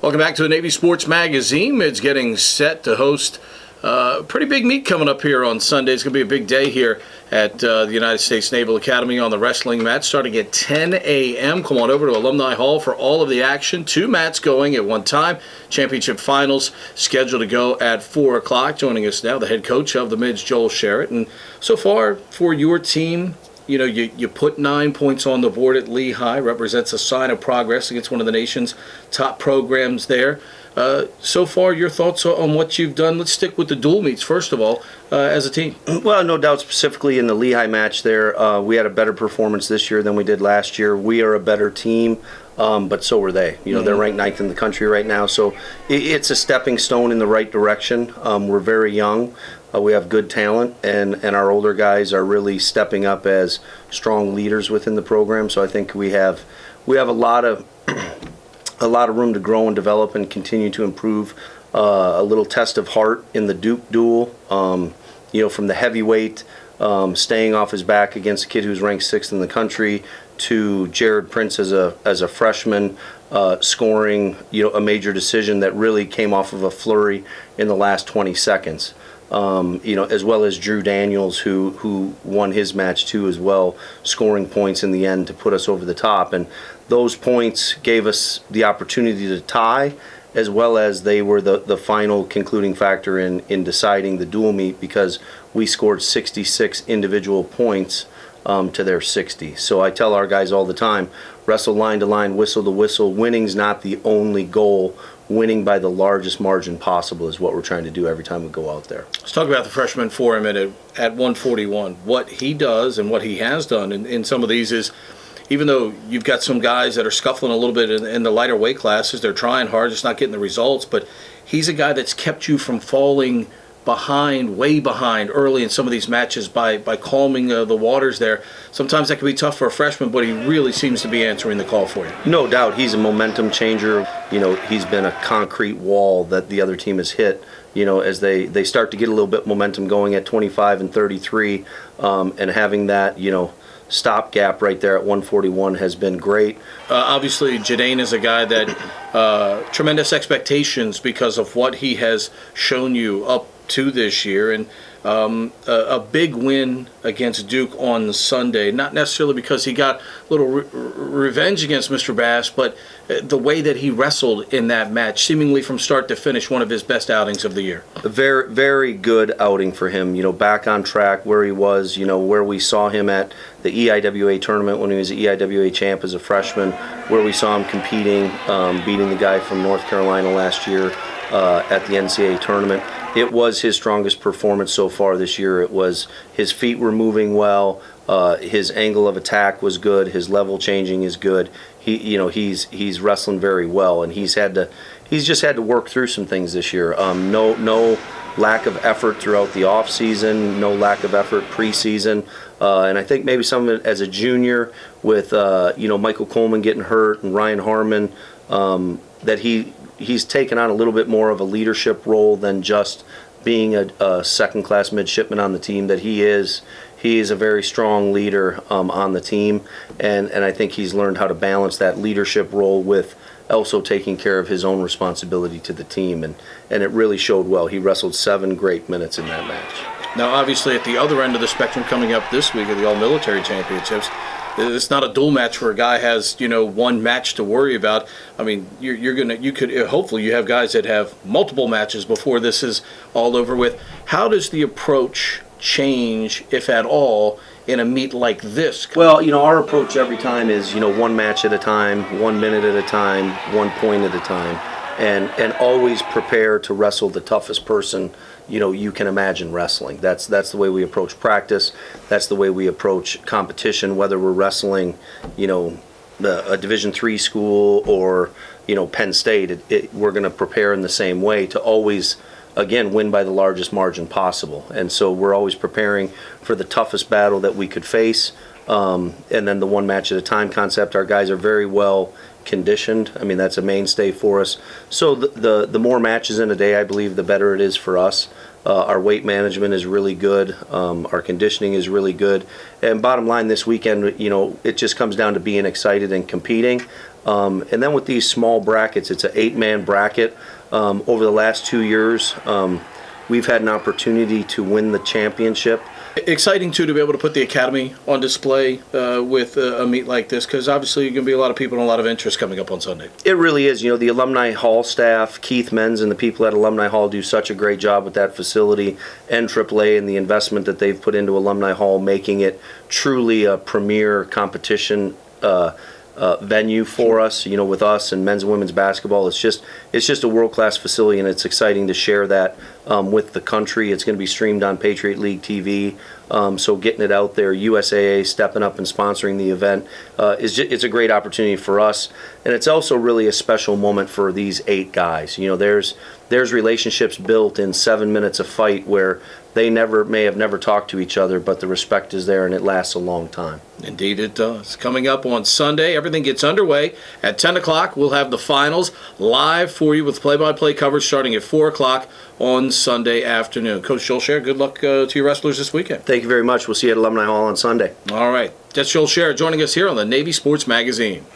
Welcome back to the Navy Sports Magazine. It's getting set to host a pretty big meet coming up here on Sunday. It's going to be a big day here at the United States Naval Academy on the wrestling mat, starting at 10 a.m. Come on over to Alumni Hall for all of the action. 2 mats going at one time. Championship finals scheduled to go at 4 o'clock. Joining us now, the head coach of the Mids, Joel Sharratt. And so far for your team, you put 9 points on the board at Lehigh, represents a sign of progress against one of the nation's top programs there. So far, your thoughts on what you've done? Let's stick with the dual meets, first of all, as a team. Well, no doubt specifically in the Lehigh match there, we had a better performance this year than we did last year. We are a better team, but so are they. They're ranked 9th in the country right now, so it's a stepping stone in the right direction. We're very young. We have good talent, and our older guys are really stepping up as strong leaders within the program. So I think we have a lot of room to grow and develop and continue to improve. A little test of heart in the Duke duel. From the heavyweight, staying off his back against a kid who's ranked 6th in the country, to Jared Prince as a freshman, scoring a major decision that really came off of a flurry in the last 20 seconds. As well as Drew Daniels, who won his match too as well, scoring points in the end to put us over the top. And those points gave us the opportunity to tie, as well as they were the final concluding factor in deciding the dual meet, because we scored 66 individual points to their 60. So I tell our guys all the time, wrestle line to line, whistle to whistle. Winning's not the only goal. Winning by the largest margin possible is what we're trying to do every time we go out there. Let's talk about the freshman for a minute at 141. What he does and what he has done in some of these is, even though you've got some guys that are scuffling a little bit in the lighter weight classes, they're trying hard, just not getting the results, but he's a guy that's kept you from falling way behind early in some of these matches by calming the waters there. Sometimes that can be tough for a freshman, but he really seems to be answering the call for you. No doubt, he's a momentum changer. He's been a concrete wall that the other team has hit, as they start to get a little bit momentum going at 25 and 33, and having that, stopgap right there at 141 has been great. Obviously, Jadain is a guy that tremendous expectations because of what he has shown you up to this year, and a big win against Duke on Sunday, not necessarily because he got a little revenge against Mr. Bass, but the way that he wrestled in that match, seemingly from start to finish, one of his best outings of the year. A very, very good outing for him, back on track where he was, where we saw him at the EIWA tournament when he was the EIWA champ as a freshman, where we saw him competing, beating the guy from North Carolina last year at the NCAA tournament. It was his strongest performance so far this year. It was, his feet were moving well, his angle of attack was good, his level changing is good. He's wrestling very well, and he's just had to work through some things this year. No lack of effort throughout the off season, no lack of effort preseason, and I think maybe some of it as a junior with Michael Coleman getting hurt and Ryan Harmon, that he's taken on a little bit more of a leadership role than just being a second-class midshipman on the team. That he is a very strong leader on the team, and I think he's learned how to balance that leadership role with also taking care of his own responsibility to the team, and it really showed well. He wrestled 7 great minutes in that match. Now, obviously, at the other end of the spectrum, coming up this week at the All-Military Championships, it's not a dual match where a guy has, one match to worry about. I mean, hopefully you have guys that have multiple matches before this is all over with. How does the approach change, if at all, in a meet like this? Well, our approach every time is, 1 match at a time, 1 minute at a time, 1 point at a time, and always prepare to wrestle the toughest person you can imagine wrestling. That's the way we approach practice. That's the way we approach competition, whether we're wrestling, a Division III school or, Penn State. We're going to prepare in the same way to always, again, win by the largest margin possible. And so we're always preparing for the toughest battle that we could face. And then the 1 match at a time concept, our guys are very well conditioned. I mean, that's a mainstay for us. So the more matches in a day, I believe, the better it is for us. Our weight management is really good. Our conditioning is really good. And bottom line, this weekend, it just comes down to being excited and competing. And then with these small brackets, it's an 8-man bracket. Over the last 2 years, we've had an opportunity to win the championship. Exciting, too, to be able to put the Academy on display with a meet like this, because obviously you're going to be a lot of people and a lot of interest coming up on Sunday. It really is. You know, the Alumni Hall staff, Keith Menz and the people at Alumni Hall do such a great job with that facility, and AAA and the investment that they've put into Alumni Hall, making it truly a premier competition venue for us, you know, with us and men's and women's basketball. It's just a world-class facility, and it's exciting to share that with the country. It's going to be streamed on Patriot League TV, so getting it out there, USAA stepping up and sponsoring the event, it's a great opportunity for us, and it's also really a special moment for these 8 guys. You know, there's relationships built in 7 minutes of fight where they may have never talked to each other, but the respect is there, and it lasts a long time. Indeed it does. Coming up on Sunday, everything gets underway. At 10 o'clock, we'll have the finals live for you with play-by-play coverage starting at 4 o'clock on Sunday afternoon. Coach Joel Sharratt, good luck to your wrestlers this weekend. Thank you very much. We'll see you at Alumni Hall on Sunday. All right. That's Joel Sharratt joining us here on the Navy Sports Magazine.